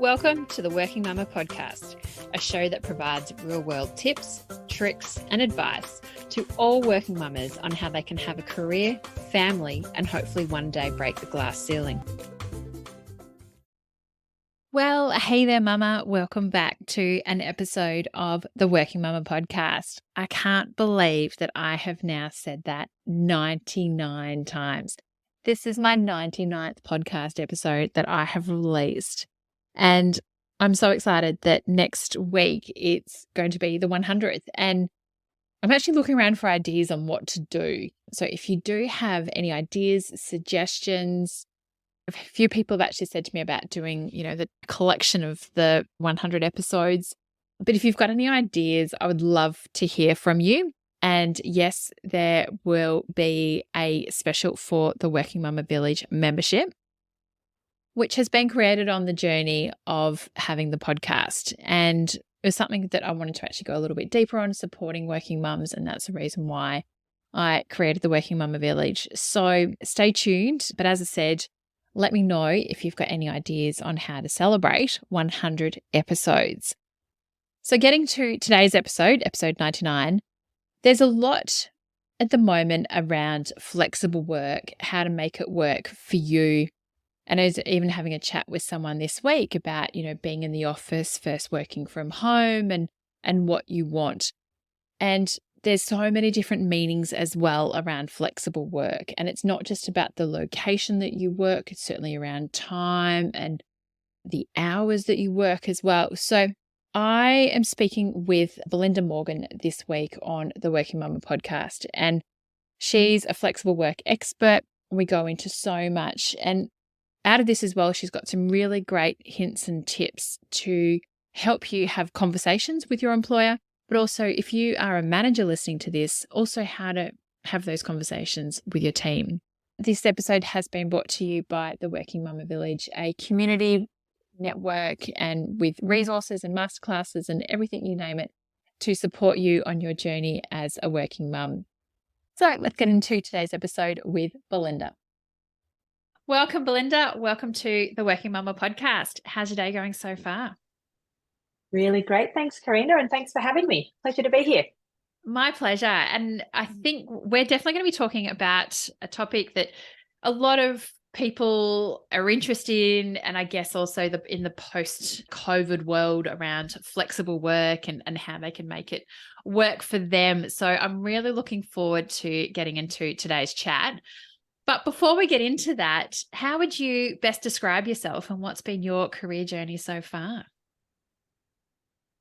Welcome to the Working Mumma podcast, a show that provides real-world tips, tricks, and advice to all working mamas on how they can have a career, family, and hopefully one day break the glass ceiling. Well, hey there, Mama. Welcome back to an episode of the Working Mumma podcast. I can't believe that I have now said that 99 times. This is my 99th podcast episode that I have released. And I'm so excited that next week it's going to be the 100th. And I'm actually looking around for ideas on what to do. So if you do have any ideas, suggestions, a few people have actually said to me about doing, the collection of the 100 episodes. But if you've got any ideas, I would love to hear from you. And yes, there will be a special for the Working Mumma Village membership, which has been created on the journey of having the podcast. And it was something that I wanted to actually go a little bit deeper on, supporting working mums. And that's the reason why I created the Working Mumma Village. So stay tuned. But as I said, let me know if you've got any ideas on how to celebrate 100 episodes. So getting to today's episode 99, there's a lot at the moment around flexible work, how to make it work for you. And I was even having a chat with someone this week about, being in the office, first working from home and what you want. And there's so many different meanings as well around flexible work. And it's not just about the location that you work, it's certainly around time and the hours that you work as well. So I am speaking with Belinda Morgan this week on the Working Mumma podcast. And she's a flexible work expert. We go into so much. And out of this as well, she's got some really great hints and tips to help you have conversations with your employer, but also if you are a manager listening to this, also how to have those conversations with your team. This episode has been brought to you by the Working Mumma Village, a community network and with resources and masterclasses and everything you name it to support you on your journey as a working mum. So let's get into today's episode with Belinda. Welcome, Belinda. Welcome to the Working Mumma podcast. How's your day going so far? Really great. Thanks, Karina, and thanks for having me. Pleasure to be here. My pleasure. And I think we're definitely going to be talking about a topic that a lot of people are interested in, and I guess also in the post-COVID world around flexible work and how they can make it work for them. So I'm really looking forward to getting into today's chat. But before we get into that, how would you best describe yourself and what's been your career journey so far?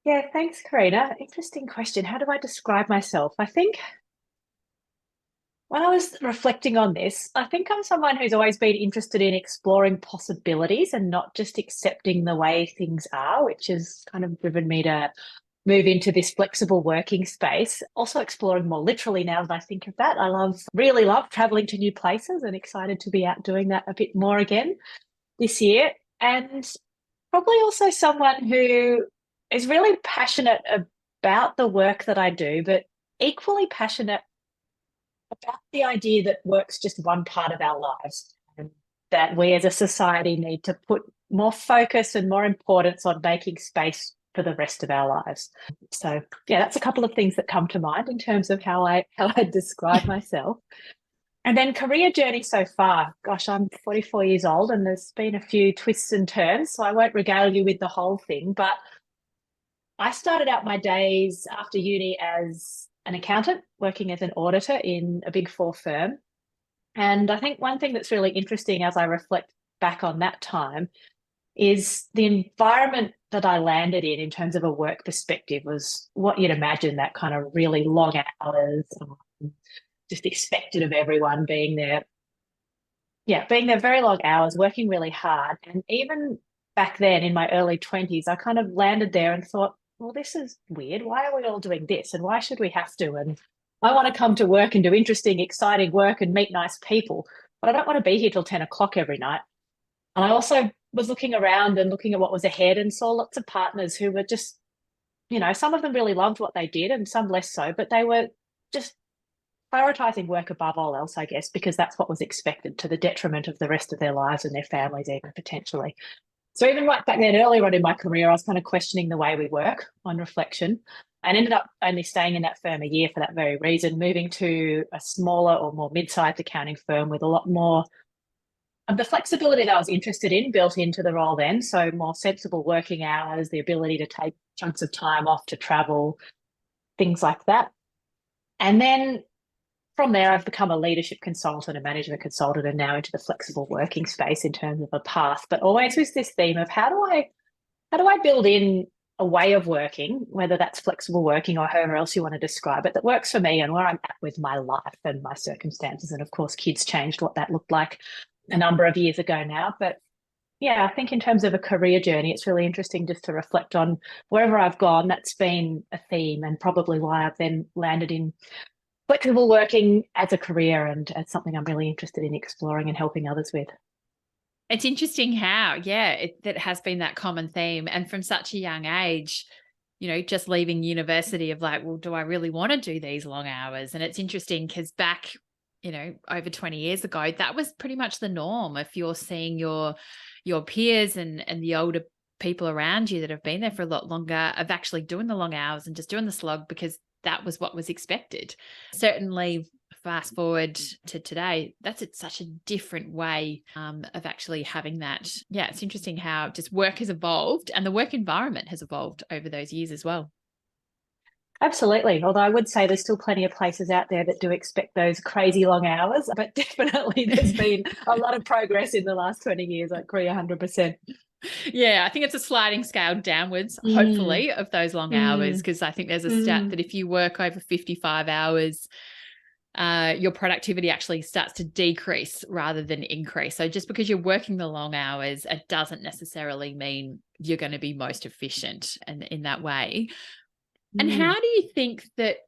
Yeah, thanks, Karina. Interesting question. How do I describe myself? I think when I was reflecting on this, I think I'm someone who's always been interested in exploring possibilities and not just accepting the way things are, which has kind of driven me to move into this flexible working space. Also exploring more literally now that I think of that. I really love traveling to new places and excited to be out doing that a bit more again this year. And probably also someone who is really passionate about the work that I do, but equally passionate about the idea that work's just one part of our lives and that we as a society need to put more focus and more importance on making space for the rest of our lives. So yeah, that's a couple of things that come to mind in terms of how I describe myself. And then career journey so far. Gosh, I'm 44 years old and there's been a few twists and turns, so I won't regale you with the whole thing, but I started out my days after uni as an accountant, working as an auditor in a Big Four firm. And I think one thing that's really interesting as I reflect back on that time is the environment that I landed in terms of a work perspective was what you'd imagine, that kind of really long hours, just expected of everyone being there. Yeah, being there very long hours, working really hard. And even back then in my early 20s, I kind of landed there and thought, well, this is weird. Why are we all doing this? And why should we have to? And I want to come to work and do interesting, exciting work and meet nice people, but I don't want to be here till 10 o'clock every night. And I also was looking around and looking at what was ahead and saw lots of partners who were just, some of them really loved what they did and some less so, but they were just prioritizing work above all else, I guess, because that's what was expected, to the detriment of the rest of their lives and their families even potentially. So even right back then, earlier on in my career, I was kind of questioning the way we work on reflection, and ended up only staying in that firm a year for that very reason, moving to a smaller or more mid-sized accounting firm with a lot more of the flexibility that I was interested in built into the role then. So more sensible working hours, the ability to take chunks of time off to travel, things like that. And then from there, I've become a leadership consultant, a management consultant, and now into the flexible working space in terms of a path. But always with this theme of how do I build in a way of working, whether that's flexible working or however else you want to describe it, that works for me and where I'm at with my life and my circumstances. And of course, kids changed what that looked like a number of years ago now. But yeah, I think in terms of a career journey, it's really interesting just to reflect on wherever I've gone. That's been a theme and probably why I've then landed in flexible working as a career and as something I'm really interested in exploring and helping others with. It's interesting how, yeah, that has been that common theme. And from such a young age, just leaving university of like, well, do I really want to do these long hours? And it's interesting because back, over 20 years ago, that was pretty much the norm. If you're seeing your peers and the older people around you that have been there for a lot longer of actually doing the long hours and just doing the slog because that was what was expected. Certainly fast forward to today, that's such a different way of actually having that. Yeah, it's interesting how just work has evolved and the work environment has evolved over those years as well. Absolutely. Although I would say there's still plenty of places out there that do expect those crazy long hours, but definitely there's been a lot of progress in the last 20 years. I agree 100%. Yeah, I think it's a sliding scale downwards, Mm, hopefully, of those long hours, mm, because I think there's a stat mm. that if you work over 55 hours, your productivity actually starts to decrease rather than increase. So just because you're working the long hours, it doesn't necessarily mean you're going to be most efficient and in that way. And Mm. how do you think that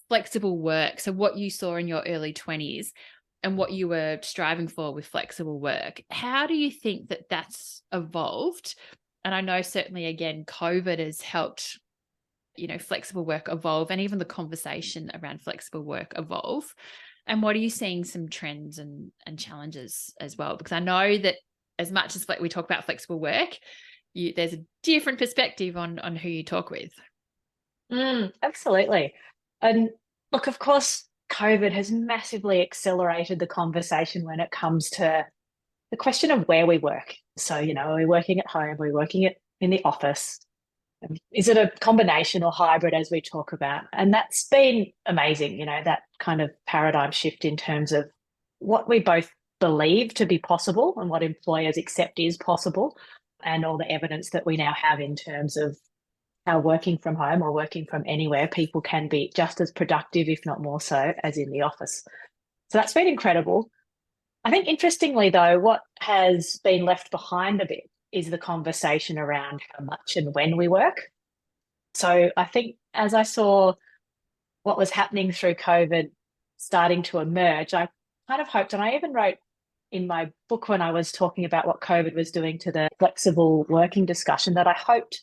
flexible work, so what you saw in your early 20s and what you were striving for with flexible work, how do you think that that's evolved? And I know certainly, again, COVID has helped, flexible work evolve and even the conversation around flexible work evolve. And what are you seeing some trends and challenges as well? Because I know that as much as we talk about flexible work, there's a different perspective on who you talk with. Absolutely. And look, of course, COVID has massively accelerated the conversation when it comes to the question of where we work. So, are we working at home? Are we working in the office? Is it a combination or hybrid as we talk about? And that's been amazing, that kind of paradigm shift in terms of what we both believe to be possible and what employers accept is possible, and all the evidence that we now have in terms of how working from home or working from anywhere, people can be just as productive, if not more so, as in the office. So that's been incredible. I think interestingly, though, what has been left behind a bit is the conversation around how much and when we work. So I think as I saw what was happening through COVID starting to emerge, I kind of hoped, and I even wrote in my book when I was talking about what COVID was doing to the flexible working discussion, that I hoped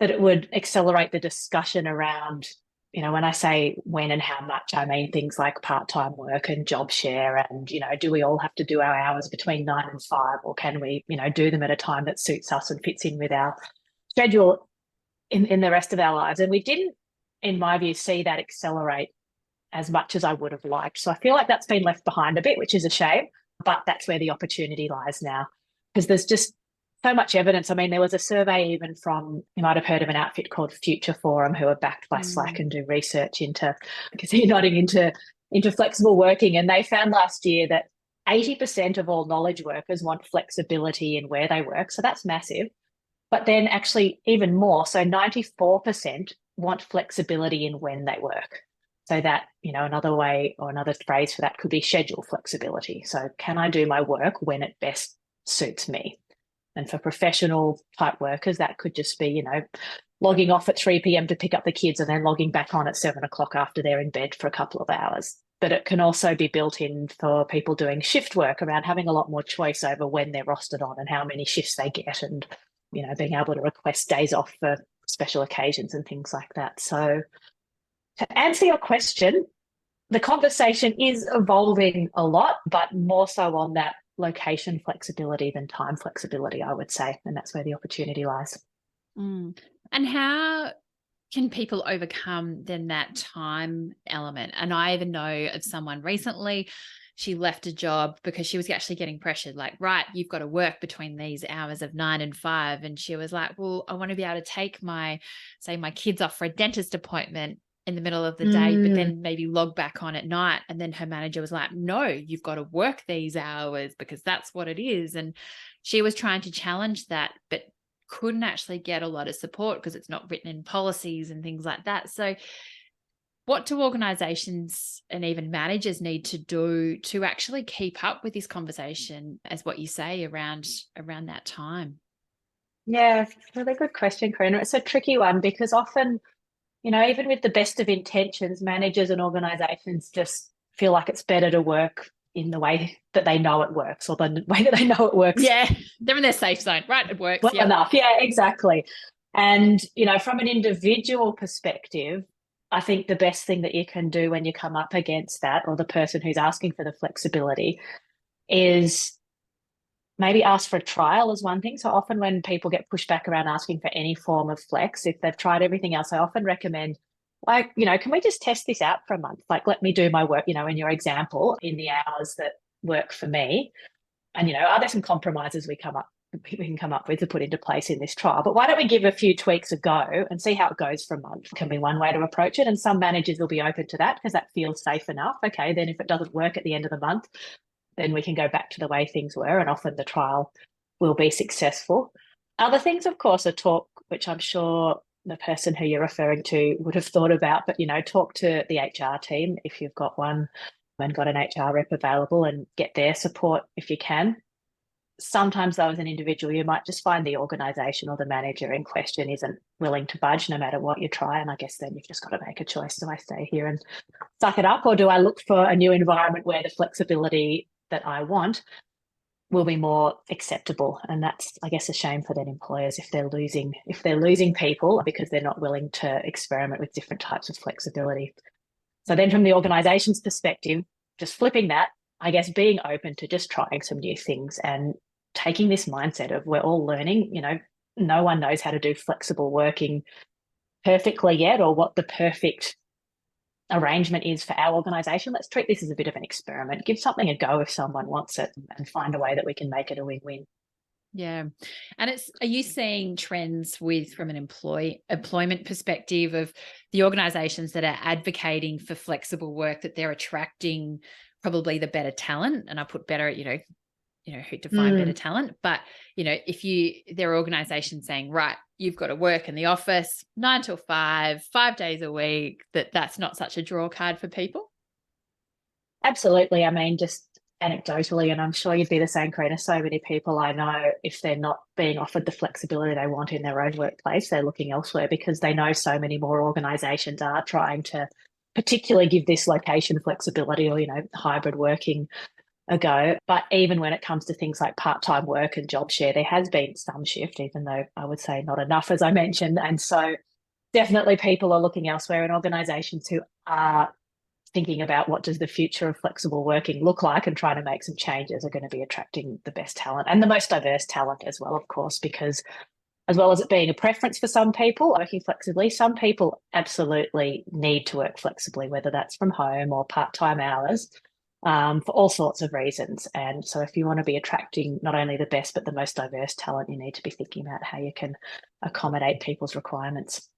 that it would accelerate the discussion around, when I say when and how much, I mean things like part-time work and job share and, do we all have to do our hours between 9 and 5, or can we, do them at a time that suits us and fits in with our schedule in the rest of our lives? And we didn't, in my view, see that accelerate as much as I would have liked. So I feel like that's been left behind a bit, which is a shame, but that's where the opportunity lies now, because there's just so much evidence. I mean, there was a survey even from, you might have heard of an outfit called Future Forum, who are backed by Slack and do research into, because you're nodding into flexible working. And they found last year that 80% of all knowledge workers want flexibility in where they work. So that's massive. But then actually even more, so 94% want flexibility in when they work. So that, another way or another phrase for that could be schedule flexibility. So can I do my work when it best suits me? And for professional type workers, that could just be, logging off at 3 p.m. to pick up the kids and then logging back on at 7 o'clock after they're in bed for a couple of hours. But it can also be built in for people doing shift work around having a lot more choice over when they're rostered on and how many shifts they get, and, being able to request days off for special occasions and things like that. So to answer your question, the conversation is evolving a lot, but more so on that location flexibility than time flexibility, I would say. And that's where the opportunity lies. Mm. And how can people overcome then that time element? And I even know of someone recently, she left a job because she was actually getting pressured, like, right, you've got to work between these hours of 9 and 5. And she was like, well, I want to be able to take my kids off for a dentist appointment in the middle of the day, but Mm. then maybe log back on at night. And then her manager was like, no, you've got to work these hours because that's what it is. And she was trying to challenge that, but couldn't actually get a lot of support because it's not written in policies and things like that. So what do organizations and even managers need to do to actually keep up with this conversation, as what you say, around that time? Yeah, really good question, Karina. It's a tricky one because often, even with the best of intentions, managers and organizations just feel like it's better to work in the way that they know it works, or the way that they know it works Yeah, they're in their safe zone, right? It works. well Yep. enough. Yeah, exactly. And, from an individual perspective, I think the best thing that you can do when you come up against that, or the person who's asking for the flexibility, is maybe ask for a trial is one thing. So often when people get pushed back around asking for any form of flex, if they've tried everything else, I often recommend, like, can we just test this out for a month? Like, let me do my work, in your example, in the hours that work for me. And, are there some compromises we can come up with to put into place in this trial? But why don't we give a few tweaks a go and see how it goes for a month? Can be one way to approach it. And some managers will be open to that because that feels safe enough. Okay, then if it doesn't work at the end of the month, then we can go back to the way things were, and often the trial will be successful. Other things, of course, are talk, which I'm sure the person who you're referring to would have thought about, but, talk to the HR team if you've got one and got an HR rep available, and get their support if you can. Sometimes, though, as an individual, you might just find the organisation or the manager in question isn't willing to budge no matter what you try. And I guess then you've just got to make a choice. Do I stay here and suck it up, or do I look for a new environment where the flexibility that I want will be more acceptable? And that's, I guess, a shame for then employers if they're losing people because they're not willing to experiment with different types of flexibility. So then from the organization's perspective, just flipping that, I guess, being open to just trying some new things and taking this mindset of we're all learning. No one knows how to do flexible working perfectly yet, or what the perfect arrangement is for our organisation. Let's treat this as a bit of an experiment. Give something a go if someone wants it, and find a way that we can make it a win-win. Yeah. And are you seeing trends from an employment perspective of the organizations that are advocating for flexible work, that they're attracting probably the better talent? And I put better, who define better talent. But, if there are organizations saying, right, you've got to work in the office 9 till 5, 5 days a week, that's not such a draw card for people. Absolutely. I mean, just anecdotally, and I'm sure you'd be the same, Karina, so many people I know, if they're not being offered the flexibility they want in their own workplace, they're looking elsewhere because they know so many more organisations are trying to particularly give this location flexibility, or, hybrid working a go. But even when it comes to things like part-time work and job share, there has been some shift, even though I would say not enough, as I mentioned. And so definitely people are looking elsewhere, and organisations who are thinking about what does the future of flexible working look like and trying to make some changes are going to be attracting the best talent and the most diverse talent as well, of course, because as well as it being a preference for some people working flexibly, some people absolutely need to work flexibly, whether that's from home or part-time hours, for all sorts of reasons. And so if you want to be attracting not only the best but the most diverse talent, you need to be thinking about how you can accommodate people's requirements.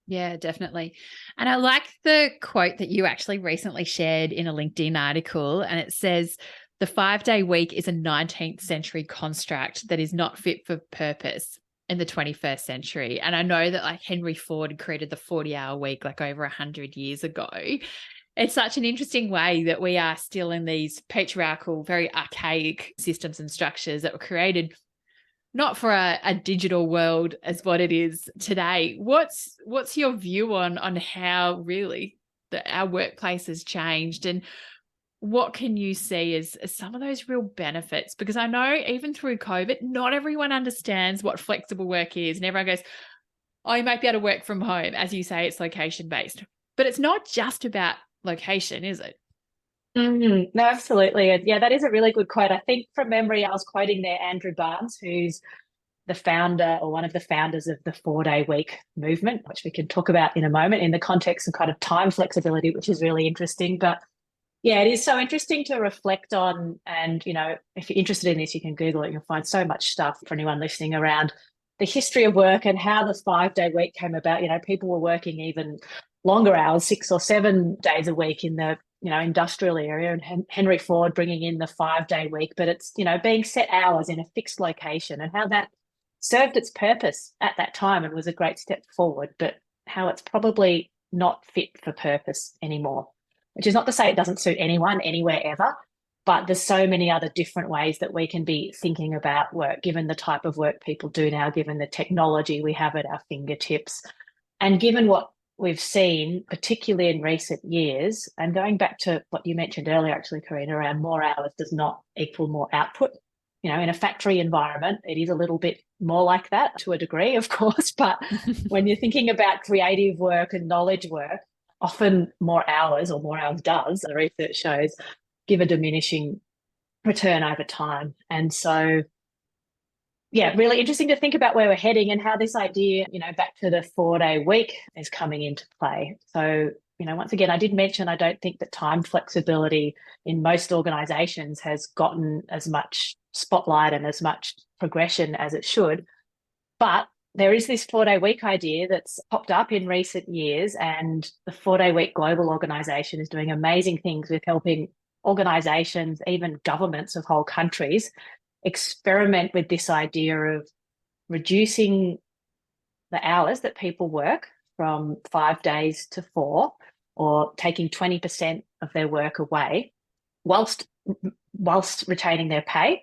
Yeah, definitely. And I like the quote that you actually recently shared in a LinkedIn article, and it says, the 5-day week is a 19th century construct that is not fit for purpose in the 21st century. And I know that like Henry Ford created the 40-hour week like over 100 years ago. It's such an interesting way that we are still in these patriarchal, very archaic systems and structures that were created not for a digital world as what it is today. What's your view on how really our workplace has changed, and what can you see as some of those real benefits? Because I know even through COVID, not everyone understands what flexible work is, and everyone goes, oh, you might be able to work from home. As you say, it's location based, but it's not just about location, is it? No, absolutely. And yeah, that is a really good quote. I think from memory, I was quoting there Andrew Barnes, who's the founder or one of the founders of the 4-day week movement, which we can talk about in a moment in the context of kind of time flexibility, which is really interesting. But yeah, it is so interesting to reflect on. And, if you're interested in this, you can Google it. You'll find so much stuff for anyone listening around the history of work and how the 5-day week came about. People were working even longer hours, 6 or 7 days a week in the, industrial area, and Henry Ford bringing in the 5-day week. But it's, being set hours in a fixed location, and how that served its purpose at that time and was a great step forward, but how it's probably not fit for purpose anymore, which is not to say it doesn't suit anyone anywhere ever, but there's so many other different ways that we can be thinking about work, given the type of work people do now, given the technology we have at our fingertips, and given what we've seen, particularly in recent years, and going back to what you mentioned earlier, actually, Karina, around more hours does not equal more output. In a factory environment, it is a little bit more like that to a degree, of course. But when you're thinking about creative work and knowledge work, often more hours, or more hours does, the research shows, give a diminishing return over time. And so, yeah, really interesting to think about where we're heading and how this idea, back to the 4-day week is coming into play. So, once again, I did mention I don't think that time flexibility in most organizations has gotten as much spotlight and as much progression as it should. But there is this 4-day week idea that's popped up in recent years, and the 4-day week global organization is doing amazing things with helping organizations, even governments of whole countries, experiment with this idea of reducing the hours that people work from 5 days to 4, or taking 20% of their work away whilst retaining their pay.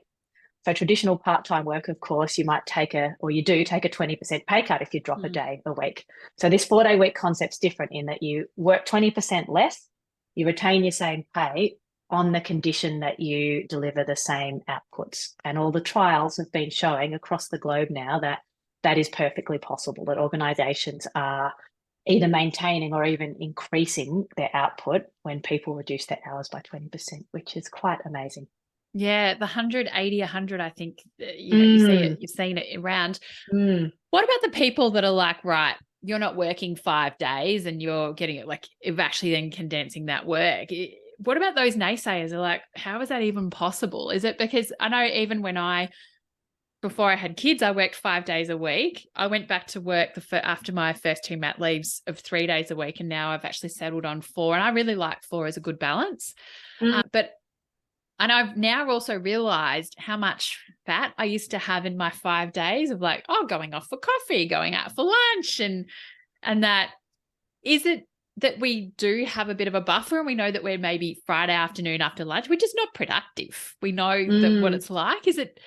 So traditional part-time work, of course, you take a 20% pay cut if you drop a day a week. So this 4-day week concept's different in that you work 20% less, you retain your same pay on the condition that you deliver the same outputs. And all the trials have been showing across the globe now that that is perfectly possible, that organisations are either maintaining or even increasing their output when people reduce their hours by 20%, which is quite amazing. Yeah, the 180, 100, I think, you've seen it around. What about the people that are like, right, you're not working 5 days and you're getting it, like, actually then condensing that work? What about those naysayers? They're like, how is that even possible? Is it because I know even before I had kids, I worked 5 days a week. I went back to work after my first 2 mat leaves of 3 days a week, and now I've actually settled on 4, and I really like 4 as a good balance. And I've now also realized how much fat I used to have in my 5 days of like, going off for coffee, going out for lunch. And that, is it that we do have a bit of a buffer, and we know that we're maybe Friday afternoon after lunch, we're just not productive. We know that what it's like. Is it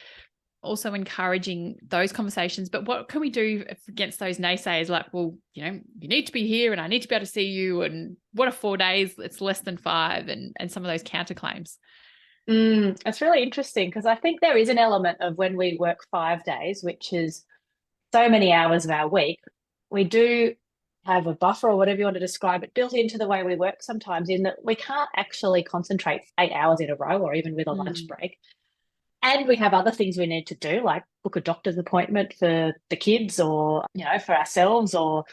also encouraging those conversations? But what can we do against those naysayers? Like, well, you need to be here and I need to be able to see you. And what are 4 days? It's less than 5, and some of those counterclaims. It's really interesting, because I think there is an element of when we work 5 days, which is so many hours of our week, we do have a buffer, or whatever you want to describe it, built into the way we work sometimes, in that we can't actually concentrate 8 hours in a row, or even with a lunch break. And we have other things we need to do, like book a doctor's appointment for the kids, or, for ourselves, or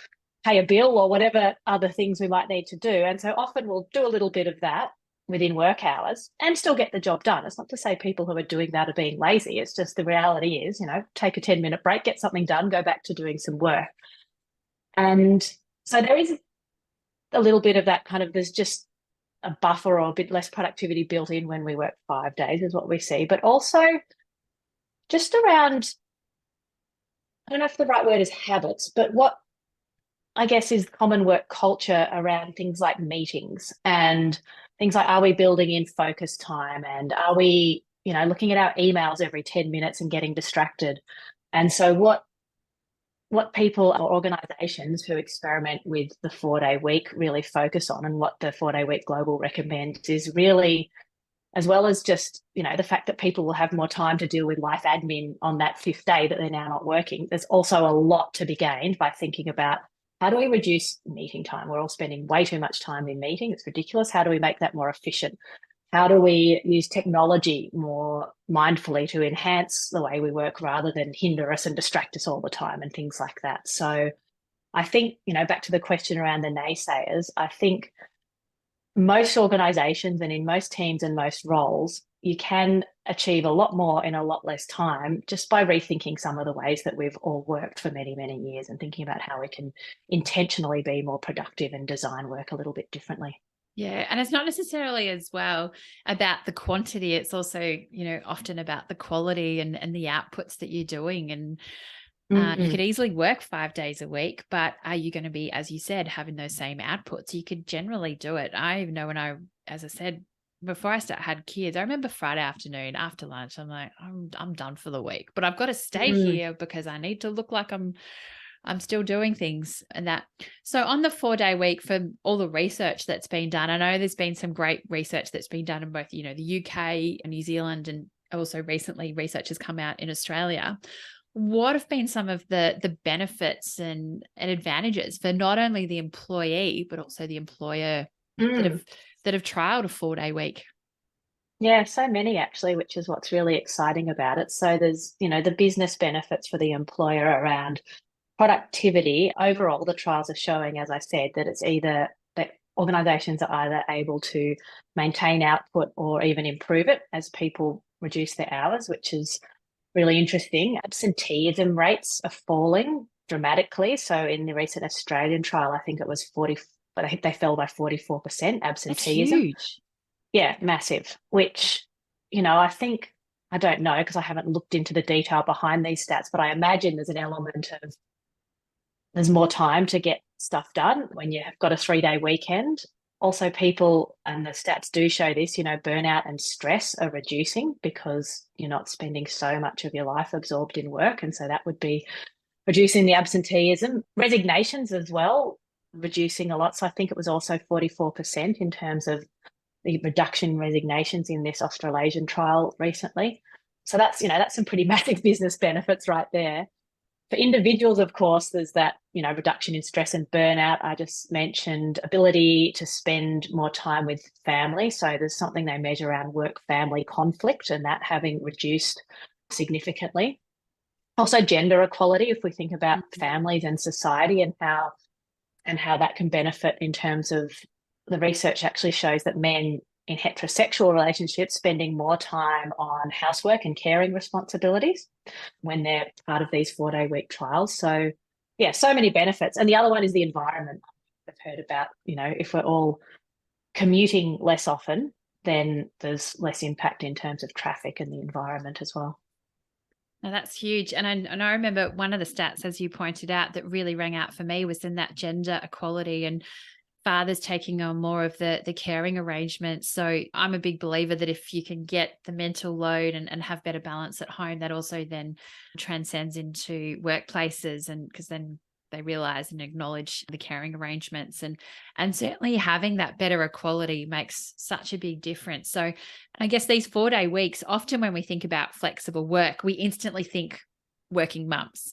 pay a bill, or whatever other things we might need to do. And so often we'll do a little bit of that within work hours and still get the job done. It's not to say people who are doing that are being lazy. It's just the reality is, take a 10-minute break, get something done, go back to doing some work. And so there is a little bit of that kind of, there's just a buffer or a bit less productivity built in when we work 5 days, is what we see. But also just around, I don't know if the right word is habits, but what I guess is common work culture around things like meetings, and things like, are we building in focus time, and are we, looking at our emails every 10 minutes and getting distracted? And so what people or organizations who experiment with the 4-day week really focus on, and what the 4-day week global recommends, is really, as well as just, the fact that people will have more time to deal with life admin on that 5th day that they're now not working, there's also a lot to be gained by thinking about, how do we reduce meeting time? We're all spending way too much time in meetings. It's ridiculous. How do we make that more efficient? how do we use technology more mindfully to enhance the way we work rather than hinder us and distract us all the time and things like that. So I think, back to the question around the naysayers, I think most organizations and in most teams and most roles, you can achieve a lot more in a lot less time just by rethinking some of the ways that we've all worked for many, many years and thinking about how we can intentionally be more productive and design work a little bit differently. Yeah. And it's not necessarily as well about the quantity. It's also, often about the quality and the outputs that you're doing. And you could easily work 5 days a week, but are you going to be, as you said, having those same outputs? You could generally do it. I even know as I said, before I had kids, I remember Friday afternoon after lunch, I'm like, I'm done for the week, but I've got to stay here because I need to look like I'm still doing things and that. So on the 4-day week, for all the research that's been done, I know there's been some great research that's been done in both, the UK and New Zealand, and also recently research has come out in Australia. What have been some of the benefits and advantages for not only the employee, but also the employer that have trialed a 4-day week? Yeah, so many actually, which is what's really exciting about it. So there's, the business benefits for the employer around productivity. Overall, the trials are showing, as I said, that it's either that organizations are either able to maintain output or even improve it as people reduce their hours, which is really interesting. Absenteeism rates are falling dramatically. So in the recent Australian trial, I think it was 40, but I think they fell by 44% absenteeism. That's huge. Yeah, massive, which, I think, I don't know because I haven't looked into the detail behind these stats, but I imagine there's an element of there's more time to get stuff done when you've got a 3-day weekend. Also, people, and the stats do show this, burnout and stress are reducing because you're not spending so much of your life absorbed in work. And so that would be reducing the absenteeism. Resignations as well, reducing a lot. So I think it was also 44% in terms of the reduction in resignations in this Australasian trial recently. So that's some pretty massive business benefits right there. For individuals, of course, there's that, reduction in stress and burnout. I just mentioned ability to spend more time with family. So there's something they measure around work-family conflict and that having reduced significantly. Also gender equality, if we think about families and society and how that can benefit in terms of the research actually shows that men in heterosexual relationships spending more time on housework and caring responsibilities when they're part of these 4-day week trials. So yeah, so many benefits. And the other one is the environment. I've heard about, if we're all commuting less often, then there's less impact in terms of traffic and the environment as well. Now that's huge. And I remember one of the stats, as you pointed out, that really rang out for me was in that gender equality and fathers taking on more of the caring arrangements. So I'm a big believer that if you can get the mental load and have better balance at home, that also then transcends into workplaces, and because then they realize and acknowledge the caring arrangements, and certainly having that better equality makes such a big difference. So I guess these 4-day weeks, often when we think about flexible work, we instantly think working mums.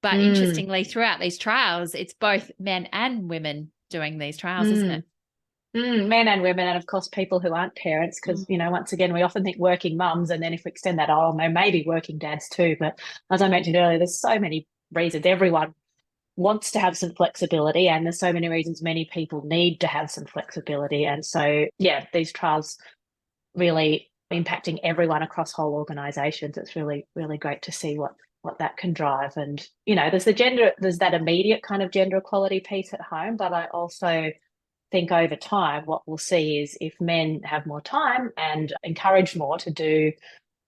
But interestingly, throughout these trials, it's both men and women doing these trials, isn't it? Men and women, and of course people who aren't parents, because once again we often think working mums, and then if we extend that, they may be working dads too. But as I mentioned earlier, there's so many reasons everyone wants to have some flexibility, and there's so many reasons many people need to have some flexibility. And so yeah, these trials really impacting everyone across whole organizations. It's really, really great to see what that can drive. And there's that immediate kind of gender equality piece at home, but I also think over time what we'll see is if men have more time and encouraged more to do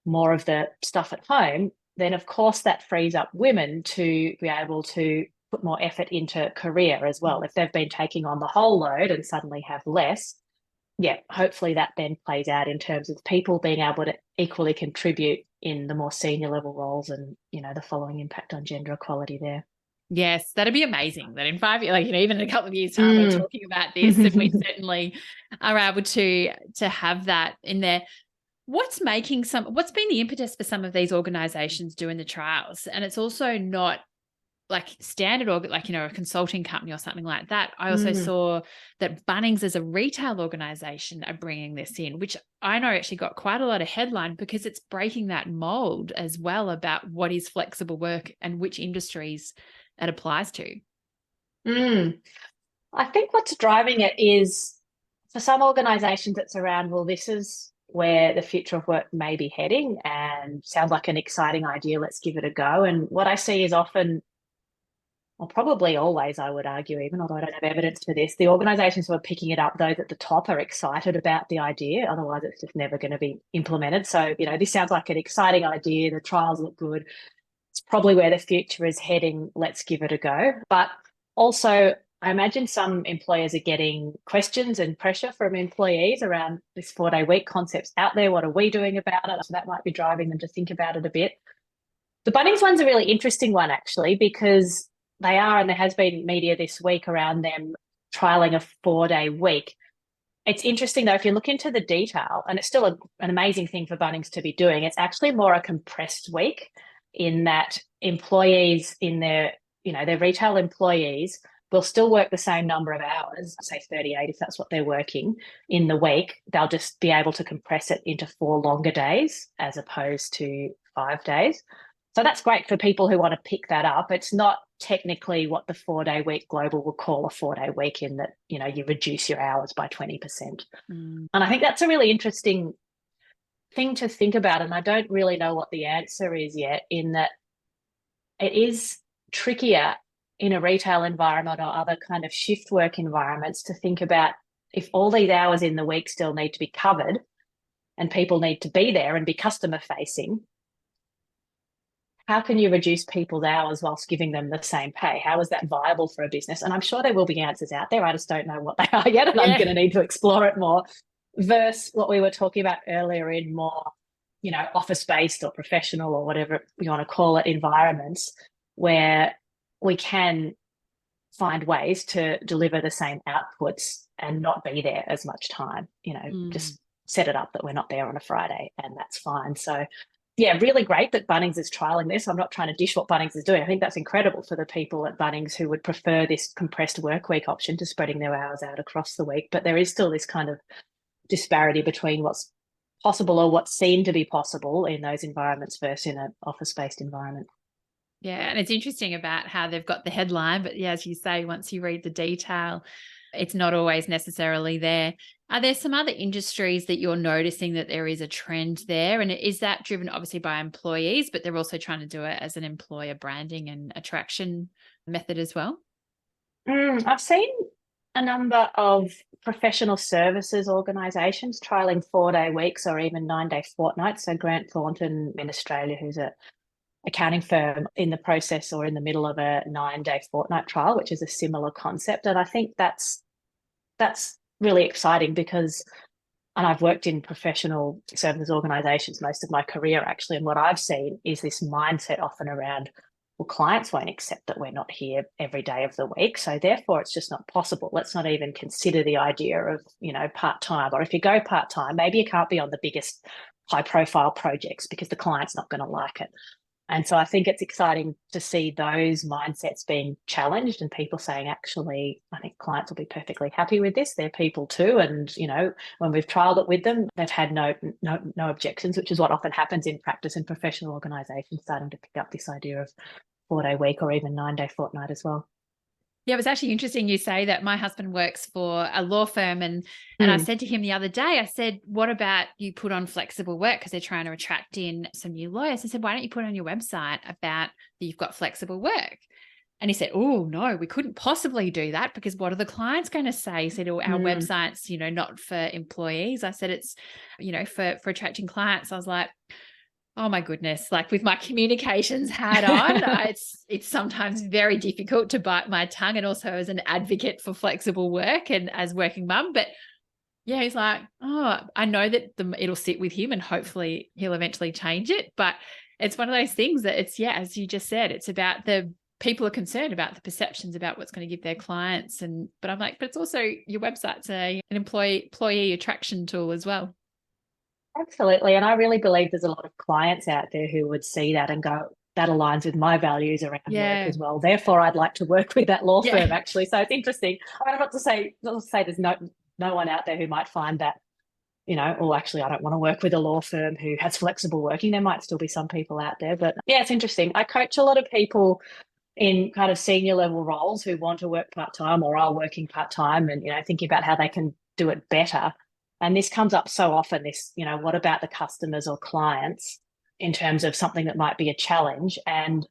more of the stuff at home, then of course that frees up women to be able to put more effort into career as well. If they've been taking on the whole load and suddenly have less, yeah, hopefully that then plays out in terms of people being able to equally contribute in the more senior level roles, and the following impact on gender equality there. Yes, that'd be amazing. That in 5 years, even in a couple of years' time, we're talking about this, and we certainly are able to have that in there. What's been the impetus for some of these organizations doing the trials? And it's also not like standard or like, a consulting company or something like that. I also Mm. saw that Bunnings as a retail organization are bringing this in, which I know actually got quite a lot of headline because it's breaking that mold as well about what is flexible work and which industries it applies to. Mm. I think what's driving it is for some organizations, it's around, well, this is where the future of work may be heading and sounds like an exciting idea. Let's give it a go. And what I see is often, or probably always, I would argue, even although I don't have evidence for this, the organizations who are picking it up, those at the top are excited about the idea. Otherwise, it's just never going to be implemented. So, this sounds like an exciting idea. The trials look good. It's probably where the future is heading. Let's give it a go. But also, I imagine some employers are getting questions and pressure from employees around this 4-day week concepts out there. What are we doing about it? So that might be driving them to think about it a bit. The Bunnings one's a really interesting one, actually, because they are, and there has been media this week around them trialing a 4-day week. It's interesting, though, if you look into the detail, and it's still an amazing thing for Bunnings to be doing, it's actually more a compressed week in that employees in their retail employees will still work the same number of hours, say 38 if that's what they're working in the week. They'll just be able to compress it into 4 longer days as opposed to 5 days. So that's great for people who want to pick that up. It's not technically what the 4-day week global would call a 4-day week in that, you reduce your hours by 20%. And I think that's a really interesting thing to think about. And I don't really know what the answer is yet, in that it is trickier in a retail environment or other kind of shift work environments to think about if all these hours in the week still need to be covered and people need to be there and be customer facing. How can you reduce people's hours whilst giving them the same pay? How is that viable for a business? And I'm sure there will be answers out there. I just don't know what they are yet, and I'm going to need to explore it more. Versus what we were talking about earlier in more, office-based or professional or whatever you want to call it environments where we can find ways to deliver the same outputs and not be there as much time, just set it up that we're not there on a Friday and that's fine. So yeah, really great that Bunnings is trialing this. I'm not trying to dish what Bunnings is doing. I think that's incredible for the people at Bunnings who would prefer this compressed work week option to spreading their hours out across the week. But there is still this kind of disparity between what's possible or what seemed to be possible in those environments versus in an office-based environment. Yeah, and it's interesting about how they've got the headline, but yeah, as you say, once you read the detail, it's not always necessarily there. Are there some other industries that you're noticing that there is a trend there? And is that driven obviously by employees, but they're also trying to do it as an employer branding and attraction method as well? I've seen a number of professional services organisations trialling 4-day weeks or even 9-day fortnights. So Grant Thornton in Australia, who's a accounting firm, in the process or in the middle of a 9-day fortnight trial, which is a similar concept. And I think that's really exciting because, and I've worked in professional services organisations most of my career actually, and what I've seen is this mindset often around, well, clients won't accept that we're not here every day of the week, so therefore it's just not possible. Let's not even consider the idea of, part-time, or if you go part-time, maybe you can't be on the biggest high-profile projects because the client's not going to like it. And so I think it's exciting to see those mindsets being challenged and people saying, actually, I think clients will be perfectly happy with this. They're people too. And, when we've trialed it with them, they've had no objections, which is what often happens in practice and professional organisations starting to pick up this idea of 4-day week or even 9-day fortnight as well. Yeah, it was actually interesting you say that. My husband works for a law firm and I said to him the other day, I said, what about you put on flexible work because they're trying to attract in some new lawyers. I said, why don't you put on your website about that you've got flexible work? And he said, oh, no, we couldn't possibly do that because what are the clients going to say? He said, oh, our website's, not for employees. I said, it's, for attracting clients. I was like, oh my goodness, like with my communications hat on, it's sometimes very difficult to bite my tongue, and also as an advocate for flexible work and as working mum. But yeah, he's like, oh, I know that it'll sit with him and hopefully he'll eventually change it. But it's one of those things that it's, yeah, as you just said, it's about the people are concerned about the perceptions about what's going to give their clients. But I'm like, but it's also your website's an employee attraction tool as well. Absolutely. And I really believe there's a lot of clients out there who would see that and go, that aligns with my values around work Yeah. as well. Therefore, I'd like to work with that law Yeah. firm, actually. So it's interesting. I mean, not to say there's no one out there who might find that, oh, actually, I don't want to work with a law firm who has flexible working. There might still be some people out there, but yeah, it's interesting. I coach a lot of people in kind of senior level roles who want to work part-time or are working part-time and, thinking about how they can do it better. And this comes up so often, what about the customers or clients in terms of something that might be a challenge? And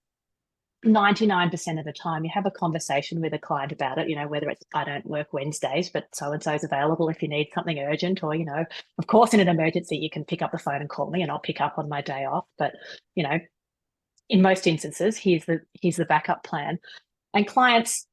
99% of the time you have a conversation with a client about it, whether it's, I don't work Wednesdays, but so-and-so's available if you need something urgent, or, of course, in an emergency, you can pick up the phone and call me and I'll pick up on my day off. But, in most instances, here's the backup plan. And clients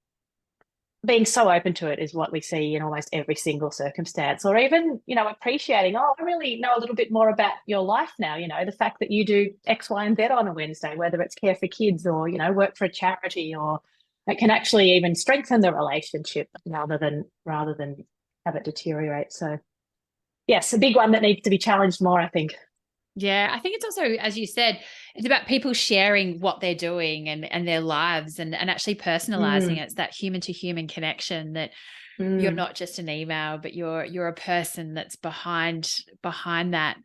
being so open to it is what we see in almost every single circumstance, or even, appreciating, oh, I really know a little bit more about your life now, the fact that you do X, Y, and Z on a Wednesday, whether it's care for kids or, work for a charity, or it can actually even strengthen the relationship rather than have it deteriorate. So yes, a big one that needs to be challenged more, I think. Yeah, I think it's also, as you said, it's about people sharing what they're doing and their lives and actually personalizing it. It's that human to human connection that you're not just an email, but you're a person that's behind that.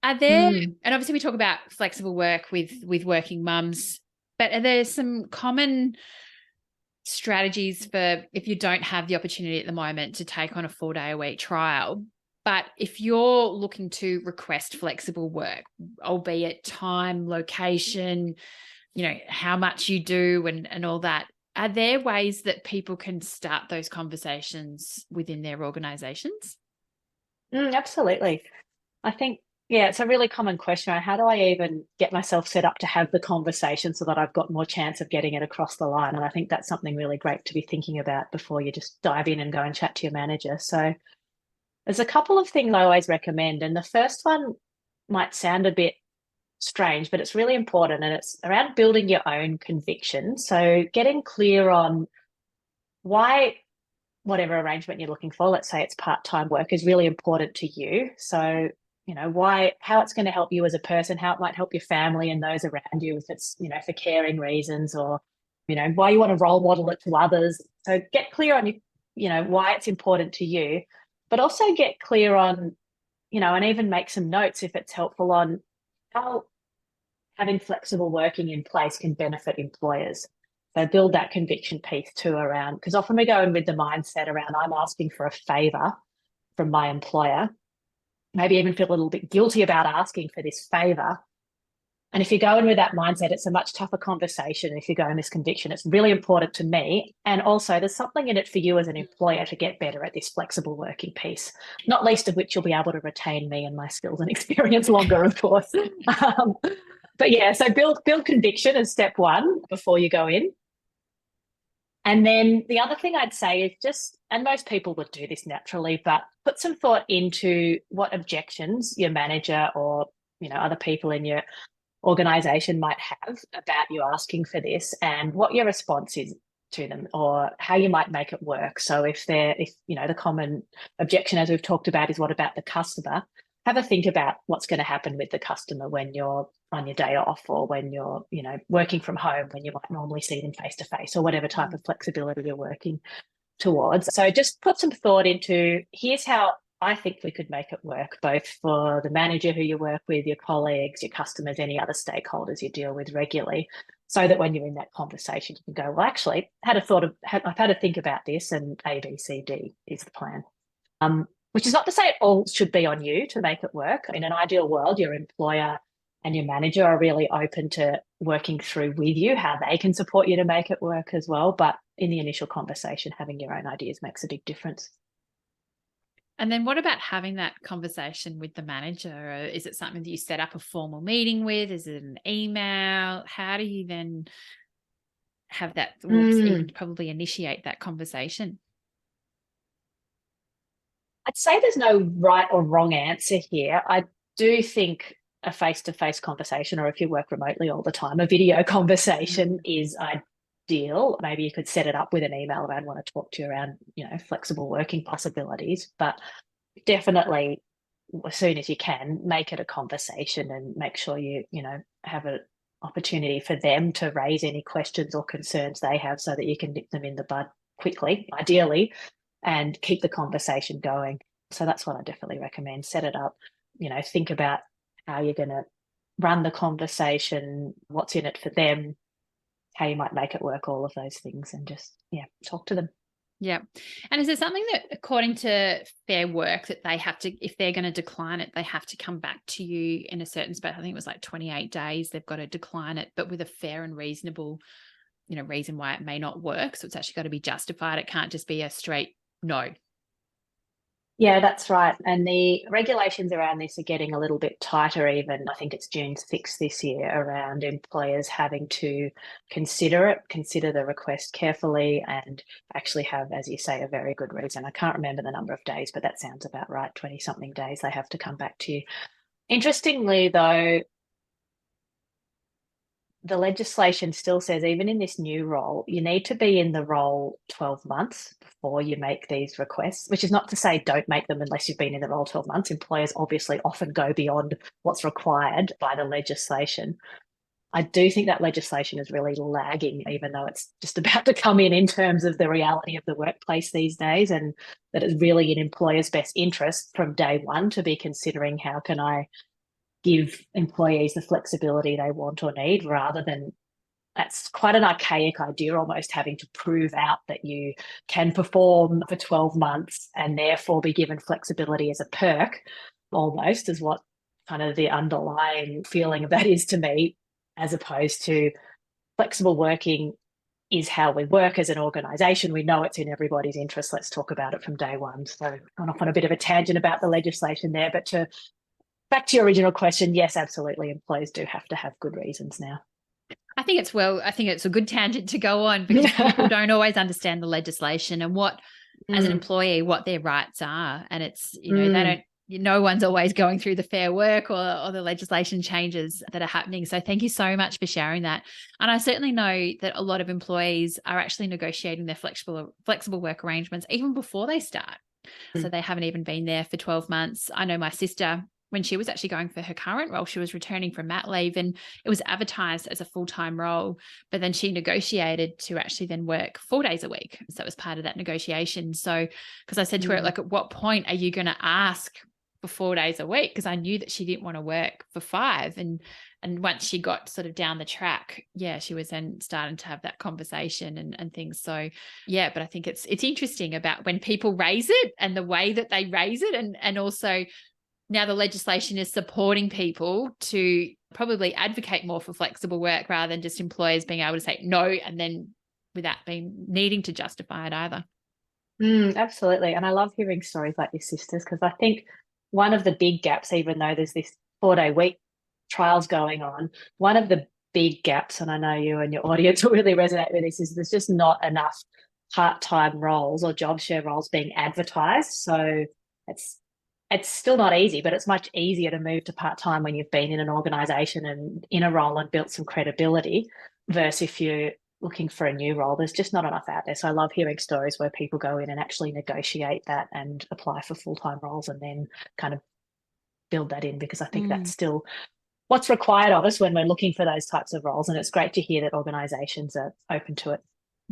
Are there, and obviously we talk about flexible work with working mums, but are there some common strategies for if you don't have the opportunity at the moment to take on a 4-day-a-week trial? But if you're looking to request flexible work, albeit time, location, how much you do and all that, are there ways that people can start those conversations within their organizations? Absolutely. I think, yeah, it's a really common question. How do I even get myself set up to have the conversation so that I've got more chance of getting it across the line? And I think that's something really great to be thinking about before you just dive in and go and chat to your manager. So there's a couple of things I always recommend. And the first one might sound a bit strange, but it's really important. And it's around building your own conviction. So getting clear on why whatever arrangement you're looking for, let's say it's part-time work, is really important to you. So, how it's going to help you as a person, how it might help your family and those around you, if it's, for caring reasons, or, why you want to role model it to others. So get clear on, why it's important to you, but also get clear on, and even make some notes if it's helpful on how having flexible working in place can benefit employers. So build that conviction piece too around, because often we go in with the mindset around, I'm asking for a favor from my employer, maybe even feel a little bit guilty about asking for this favor. And if you go in with that mindset, it's a much tougher conversation. If you go in this conviction, it's really important to me. And also there's something in it for you as an employer to get better at this flexible working piece, not least of which you'll be able to retain me and my skills and experience longer, of course. But yeah, so build conviction as step one before you go in. And then the other thing I'd say is just, and most people would do this naturally, but put some thought into what objections your manager or, other people in your organization might have about you asking for this, and what your response is to them, or how you might make it work. So if the common objection, as we've talked about, is what about the customer, have a think about what's going to happen with the customer when you're on your day off, or when you're, working from home, when you might normally see them face to face, or whatever type of flexibility you're working towards. So just put some thought into, here's how I think we could make it work, both for the manager who you work with, your colleagues, your customers, any other stakeholders you deal with regularly, so that when you're in that conversation, you can go, well, actually, I've had to think about this, and A, B, C, D is the plan. Which is not to say it all should be on you to make it work. In an ideal world, your employer and your manager are really open to working through with you how they can support you to make it work as well. But in the initial conversation, having your own ideas makes a big difference. And then what about having that conversation with the manager? Or is it something that you set up a formal meeting with? Is it an email? How do you then have that, even probably initiate that conversation? I'd say there's no right or wrong answer here. I do think a face-to-face conversation, or if you work remotely all the time, a video conversation is ideal. Maybe you could set it up with an email around, want to talk to you around, flexible working possibilities, but definitely as soon as you can, make it a conversation and make sure you, have opportunity for them to raise any questions or concerns they have so that you can nip them in the bud quickly, ideally, and keep the conversation going. So that's what I definitely recommend. Set it up, think about how you're going to run the conversation, what's in it for them, how you might make it work, all of those things, and just, talk to them. Yeah. And is there something that, according to Fair Work, that they have to, if they're going to decline it, they have to come back to you in a certain space? I think it was like 28 days. They've got to decline it, but with a fair and reasonable, reason why it may not work. So it's actually got to be justified. It can't just be a straight no. Yeah, that's right. And the regulations around this are getting a little bit tighter even. I think it's June 6th this year, around employers having to consider the request carefully, and actually have, as you say, a very good reason. I can't remember the number of days, but that sounds about right. 20-something days they have to come back to you. Interestingly, though, the legislation still says, even in this new role, you need to be in the role 12 months before you make these requests, which is not to say don't make them unless you've been in the role 12 months. Employers obviously often go beyond what's required by the legislation. I do think that legislation is really lagging, even though it's just about to come in terms of the reality of the workplace these days, and that it's really in employers' best interest from day one to be considering, how can I give employees the flexibility they want or need, rather than, that's quite an archaic idea, almost having to prove out that you can perform for 12 months and therefore be given flexibility as a perk, almost, is what kind of the underlying feeling of that is to me, as opposed to flexible working is how we work as an organisation. We know it's in everybody's interest. Let's talk about it from day one. So I'm off on a bit of a tangent about the legislation there, but back to your original question, yes, absolutely. Employers do have to have good reasons now. I think it's a good tangent to go on, because people don't always understand the legislation and what, as an employee, what their rights are. And it's, no one's always going through the Fair Work or the legislation changes that are happening. So thank you so much for sharing that. And I certainly know that a lot of employees are actually negotiating their flexible work arrangements even before they start. So they haven't even been there for 12 months. I know my sister, when she was actually going for her current role, she was returning from mat leave, and it was advertised as a full-time role, but then she negotiated to actually then work 4 days a week. So it was part of that negotiation. So, because I said to her, like, at what point are you going to ask for 4 days a week? Because I knew that she didn't want to work for 5. And once she got sort of down the track, she was then starting to have that conversation and things. So but I think it's interesting about when people raise it and the way that they raise it, and also now the legislation is supporting people to probably advocate more for flexible work, rather than just employers being able to say no and then without needing to justify it either. Absolutely. And I love hearing stories like your sister's, because I think one of the big gaps, even though there's this 4-day week trials going on, one of the big gaps, and I know you and your audience will really resonate with this, is there's just not enough part-time roles or job share roles being advertised. So it's still not easy, but it's much easier to move to part-time when you've been in an organisation and in a role and built some credibility, versus if you're looking for a new role, there's just not enough out there. So I love hearing stories where people go in and actually negotiate that and apply for full-time roles and then kind of build that in, because I think that's still what's required of us when we're looking for those types of roles. And it's great to hear that organisations are open to it.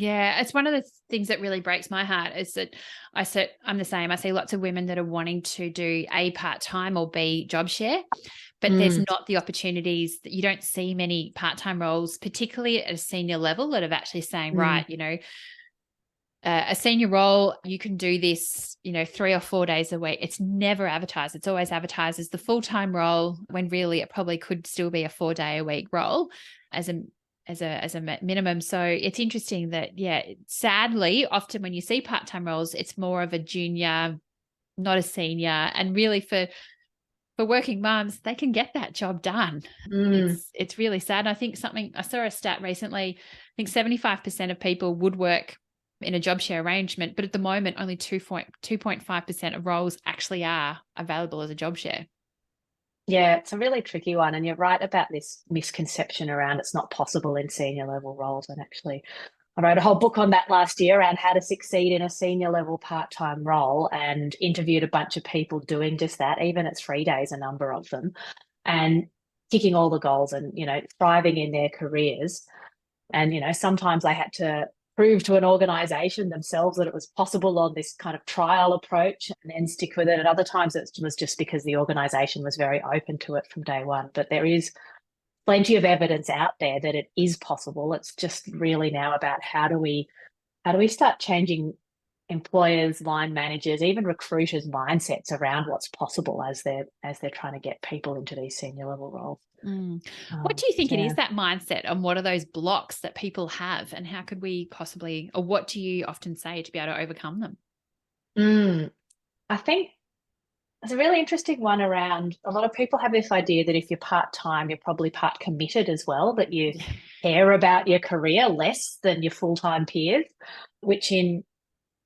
Yeah, it's one of the things that really breaks my heart, is that I'm the same. I see lots of women that are wanting to do A, part-time, or B, job share, but there's not the opportunities. That you don't see many part-time roles, particularly at a senior level, that are actually saying, right, a senior role, you can do this, 3 or 4 days a week. It's never advertised. It's always advertised as the full-time role, when really it probably could still be a 4-day-a-week role as a minimum. So it's interesting that, sadly, often when you see part-time roles, it's more of a junior, not a senior. And really for working mums, they can get that job done. It's really sad. And I saw a stat recently, I think 75% of people would work in a job share arrangement, but at the moment, only 2.5% of roles actually are available as a job share. Yeah, it's a really tricky one. And you're right about this misconception around it's not possible in senior level roles. And actually, I wrote a whole book on that last year around how to succeed in a senior level part-time role, and interviewed a bunch of people doing just that, even at 3 days, a number of them. And kicking all the goals and, thriving in their careers. And, sometimes they had to prove to an organization themselves that it was possible on this kind of trial approach and then stick with it. At other times it was just because the organization was very open to it from day one. But there is plenty of evidence out there that it is possible. It's just really now about how do we start changing employers, line managers, even recruiters' mindsets around what's possible as they're trying to get people into these senior level roles. What do you think it Yeah. is, that mindset, and what are those blocks that people have, and how could we possibly, or what do you often say to be able to overcome them? I think there's a really interesting one around, a lot of people have this idea that if you're part-time, you're probably part committed as well, that you care about your career less than your full-time peers, which in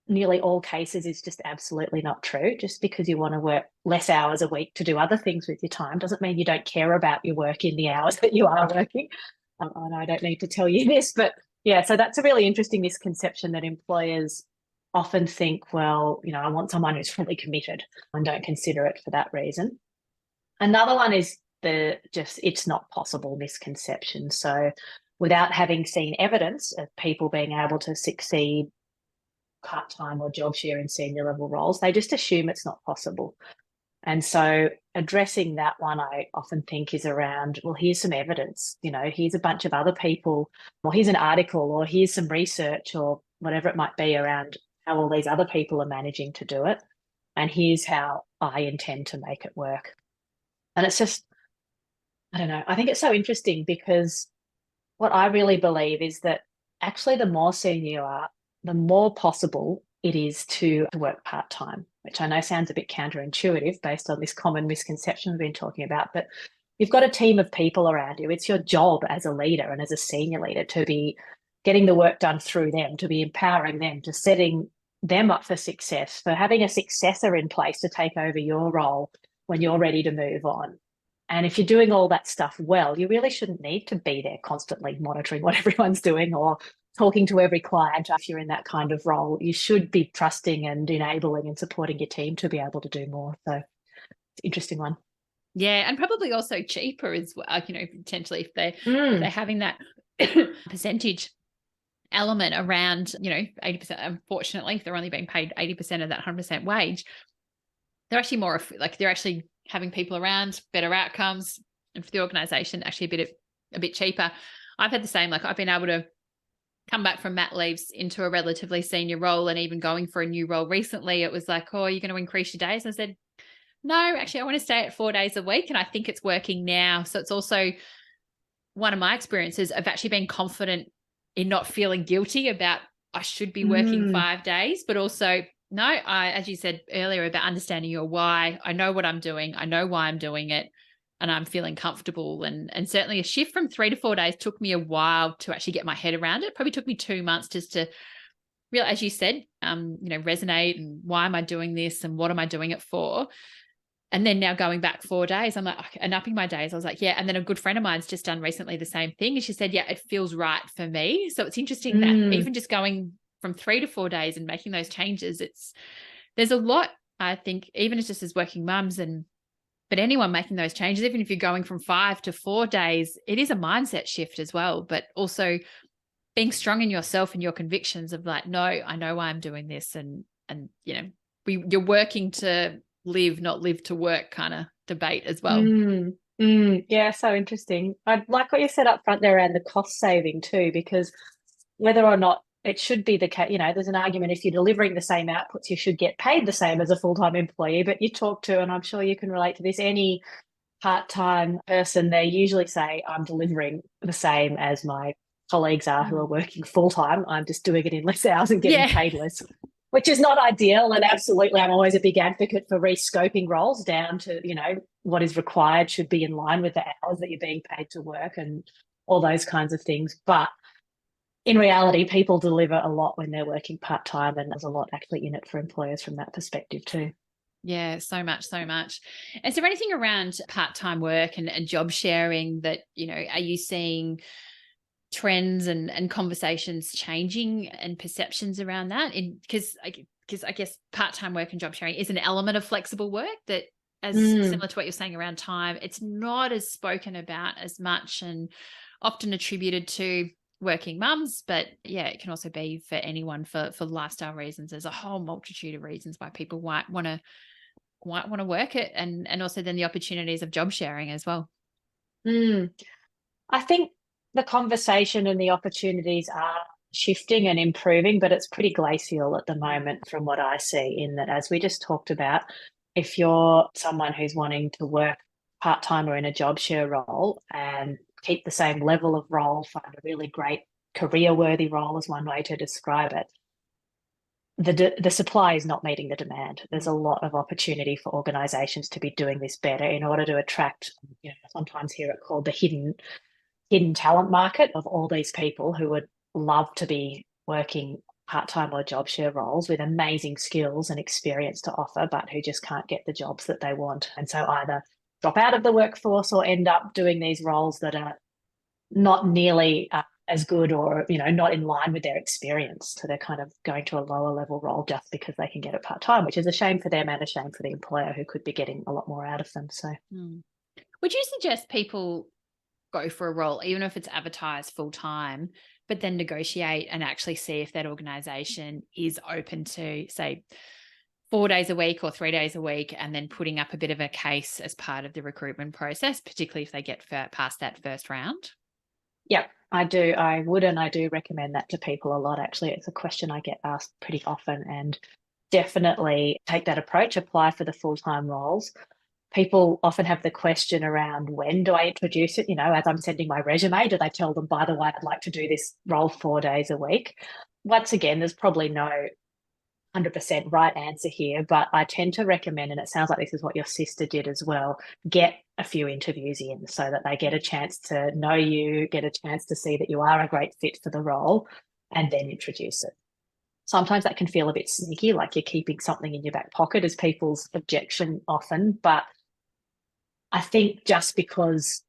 nearly all cases is just absolutely not true. Just because you want to work less hours a week to do other things with your time doesn't mean you don't care about your work in the hours that you are working. And I don't need to tell you this, but yeah, so that's a really interesting misconception that employers often think, well, I want someone who's fully committed, and don't consider it for that reason. Another one is it's not possible misconception. So without having seen evidence of people being able to succeed part-time or job share in senior level roles, they just assume it's not possible. And so addressing that one, I often think, is around, well, here's some evidence, here's a bunch of other people, or here's an article, or here's some research, or whatever it might be around how all these other people are managing to do it. And here's how I intend to make it work. And it's just, I don't know, I think it's so interesting because what I really believe is that actually the more senior you are, the more possible it is to work part-time, which I know sounds a bit counterintuitive based on this common misconception we've been talking about, but you've got a team of people around you. It's your job as a leader and as a senior leader to be getting the work done through them, to be empowering them, to setting them up for success, for having a successor in place to take over your role when you're ready to move on. And if you're doing all that stuff well, you really shouldn't need to be there constantly monitoring what everyone's doing or talking to every client. If you're in that kind of role, you should be trusting and enabling and supporting your team to be able to do more. So it's an interesting one. Yeah, and probably also cheaper as well, potentially if they're having that percentage element around, 80%. Unfortunately, if they're only being paid 80% of that 100% wage, they're actually more they're actually having people around, better outcomes, and for the organization actually a bit cheaper. I've had the same, I've been able to come back from mat leaves into a relatively senior role, and even going for a new role recently, it was like, oh, you're going to increase your days. And I said, no, actually, I want to stay at 4 days a week, and I think it's working now. So it's also one of my experiences of actually being confident in not feeling guilty about I should be working 5 days, but also no, as you said earlier, about understanding your why. I know what I'm doing. I know why I'm doing it, and I'm feeling comfortable. And certainly a shift from 3 to 4 days took me a while to actually get my head around it. Probably took me 2 months just to real, as you said, resonate, and why am I doing this and what am I doing it for? And then now going back 4 days, I'm like, and upping my days. I was like, yeah. And then a good friend of mine's just done recently the same thing. And she said, yeah, it feels right for me. So it's interesting that even just going from 3 to 4 days and making those changes, there's a lot, I think, even just as working mums, but anyone making those changes, even if you're going from 5 to 4 days, it is a mindset shift as well, but also being strong in yourself and your convictions of like, no, I know why I'm doing this. And you're working to live, not live to work kind of debate as well. Yeah, so interesting. I like what you said up front there around the cost saving too, because whether or not it should be the case, there's an argument if you're delivering the same outputs, you should get paid the same as a full-time employee. But you talk to, and I'm sure you can relate to this, any part-time person, they usually say, I'm delivering the same as my colleagues are who are working full-time. I'm just doing it in less hours and getting paid less, which is not ideal. And absolutely, I'm always a big advocate for rescoping roles down to, what is required should be in line with the hours that you're being paid to work and all those kinds of things. But in reality, people deliver a lot when they're working part-time, and there's a lot actually in it for employers from that perspective too. Yeah, so much, so much. Is there anything around part-time work and job sharing that, are you seeing trends and conversations changing and perceptions around that? Because I guess part-time work and job sharing is an element of flexible work that as Mm. similar to what you're saying around time, it's not as spoken about as much and often attributed to working mums, but yeah, it can also be for anyone for lifestyle reasons. There's a whole multitude of reasons why people might want to work it, and also then the opportunities of job sharing as well. Mm. I think the conversation and the opportunities are shifting and improving, but it's pretty glacial at the moment from what I see, in that, as we just talked about, if you're someone who's wanting to work part-time or in a job share role and keep the same level of role, find a really great career-worthy role is one way to describe it, the supply is not meeting the demand. There's a lot of opportunity for organisations to be doing this better in order to attract, sometimes hear it called the hidden talent market of all these people who would love to be working part-time or job share roles with amazing skills and experience to offer, but who just can't get the jobs that they want. And so either drop out of the workforce or end up doing these roles that are not nearly as good, or not in line with their experience, so they're kind of going to a lower level role just because they can get it part-time, which is a shame for them and a shame for the employer, who could be getting a lot more out of them. So would you suggest people go for a role, even if it's advertised full time, but then negotiate and actually see if that organization is open to, say, 4 days a week or 3 days a week, and then putting up a bit of a case as part of the recruitment process, particularly if they get past that first round? yeah, I do. I would, and I do recommend that to people a lot, actually. It's a question I get asked pretty often, and definitely take that approach, apply for the full-time roles. People often have the question around, when do I introduce it? As I'm sending my resume, do they tell them, by the way, I'd like to do this role 4 days a week? Once again, there's probably no 100% right answer here, but I tend to recommend, and it sounds like this is what your sister did as well, get a few interviews in so that they get a chance to know you, get a chance to see that you are a great fit for the role, and then introduce it. Sometimes that can feel a bit sneaky, like you're keeping something in your back pocket, is people's objection often. But I think just because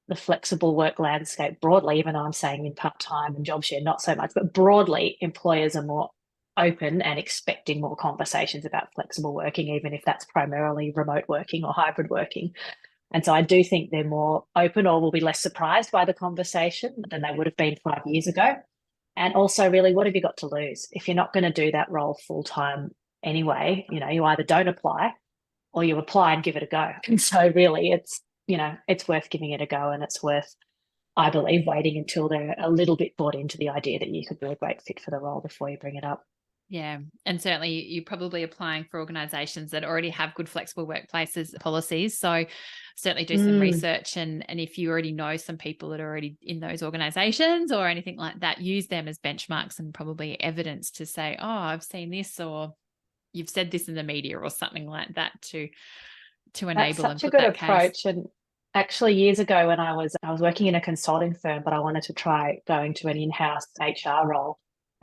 the flexible work landscape broadly, even though I'm saying in part-time and job share, not so much, but broadly, employers are more open and expecting more conversations about flexible working, even if that's primarily remote working or hybrid working. And so I do think they're more open, or will be less surprised by the conversation than they would have been 5 years ago. And also, really, what have you got to lose? If you're not going to do that role full-time anyway, you either don't apply or you apply and give it a go. And so really it's worth giving it a go, and it's worth, I believe, waiting until they're a little bit bought into the idea that you could be a great fit for the role before you bring it up. Yeah. And certainly you're probably applying for organizations that already have good flexible workplaces policies. So certainly do some research, and if you already know some people that are already in those organizations or anything like that, use them as benchmarks and probably evidence to say, oh, I've seen this, or you've said this in the media or something like that, to That's enable and such a put good that case. approach. And actually, years ago, when I was working in a consulting firm, but I wanted to try going to an in-house HR role,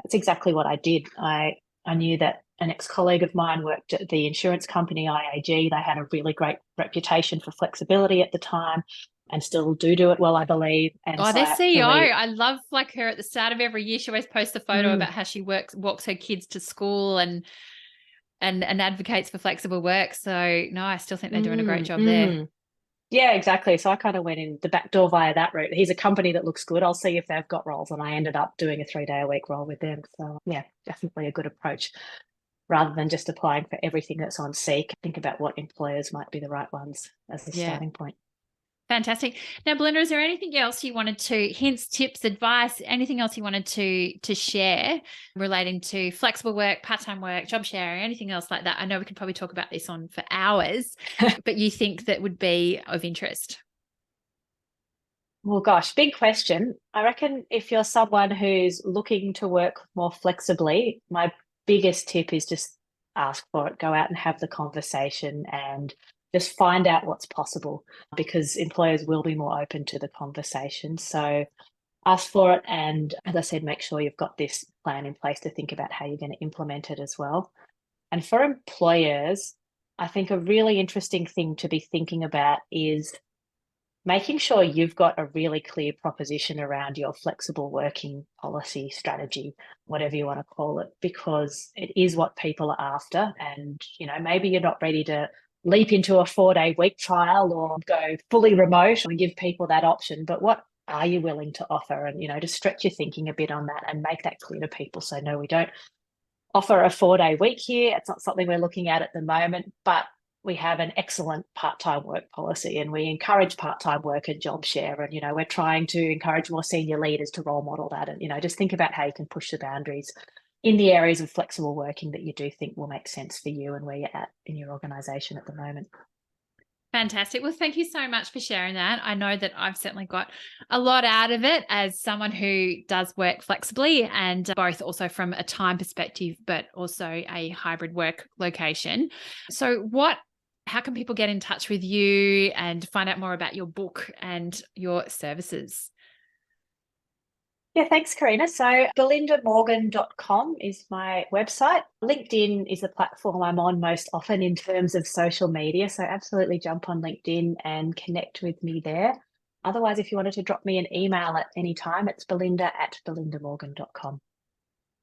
that's exactly what I did. I knew that an ex-colleague of mine worked at the insurance company IAG. They had a really great reputation for flexibility at the time, and still do it well, I believe. And Oh, so their I CEO. actually, I love like her at the start of every year. She always posts a photo about how she walks her kids to school and advocates for flexible work. So no, I still think they're doing a great job there. Yeah, exactly. So I kind of went in the back door via that route. Here's a company that looks good. I'll see if they've got roles. And I ended up doing a 3-day-a-week role with them. So yeah, definitely a good approach. Rather than just applying for everything that's on Seek, think about what employers might be the right ones as a Yeah. starting point. Fantastic. Now, Belinda, is there anything else you wanted to, hints, tips, advice, anything else you wanted to share relating to flexible work, part-time work, job sharing, anything else like that? I know we could probably talk about this on for hours, but you think that would be of interest? Well, gosh, big question. I reckon if you're someone who's looking to work more flexibly, my biggest tip is just ask for it. Go out and have the conversation and just find out what's possible, because employers will be more open to the conversation. So ask for it. And as I said, make sure you've got this plan in place to think about how you're going to implement it as well. And for employers, I think a really interesting thing to be thinking about is making sure you've got a really clear proposition around your flexible working policy strategy, whatever you want to call it, because it is what people are after. And, maybe you're not ready to leap into a 4-day week trial or go fully remote, or give people that option. But what are you willing to offer? And, just stretch your thinking a bit on that and make that clear to people. So no, we don't offer a 4-day week here. It's not something we're looking at the moment, but we have an excellent part-time work policy, and we encourage part-time work and job share. And, we're trying to encourage more senior leaders to role model that. And, just think about how you can push the boundaries in the areas of flexible working that you do think will make sense for you and where you're at in your organisation at the moment. Fantastic. Well, thank you so much for sharing that. I know that I've certainly got a lot out of it as someone who does work flexibly, and both also from a time perspective, but also a hybrid work location. So how can people get in touch with you and find out more about your book and your services? Yeah, thanks, Karina. So belindamorgan.com is my website. LinkedIn is the platform I'm on most often in terms of social media. So absolutely jump on LinkedIn and connect with me there. Otherwise, if you wanted to drop me an email at any time, it's belinda@belindamorgan.com.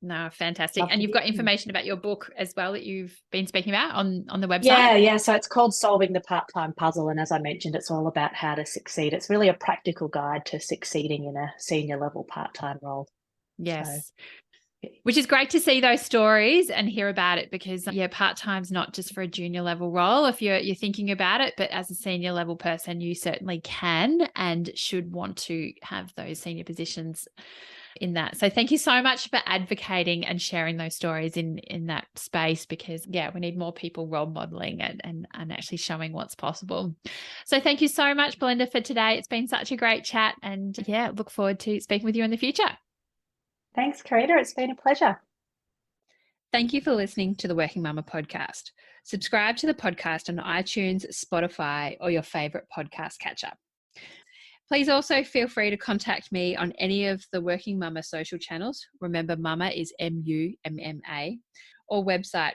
No, fantastic. Love And to you've hear got from you. information about your book as well that you've been speaking about on the website? Yeah. So it's called Solving the Part-Time Puzzle. And as I mentioned, it's all about how to succeed. It's really a practical guide to succeeding in a senior level part-time role. Yes. So, which is great to see those stories and hear about it, because part-time's not just for a junior level role if you're thinking about it, but as a senior level person, you certainly can and should want to have those senior positions in that. So thank you so much for advocating and sharing those stories in that space, because we need more people role modeling and actually showing what's possible. So thank you so much, Belinda, for today. It's been such a great chat, and look forward to speaking with you in the future. Thanks, Karina. It's been a pleasure. Thank you for listening to the Working Mumma podcast. Subscribe to the podcast on iTunes, Spotify, or your favorite podcast catcher. Please also feel free to contact me on any of the Working Mumma social channels. Remember, Mumma is MUMMA, or website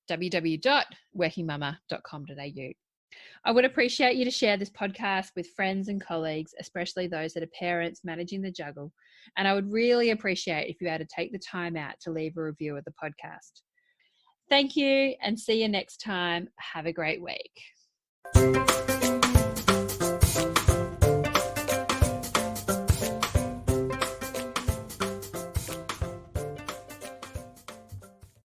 www.workingmumma.com.au. I would appreciate you to share this podcast with friends and colleagues, especially those that are parents managing the juggle. And I would really appreciate if you had to take the time out to leave a review of the podcast. Thank you, and see you next time. Have a great week.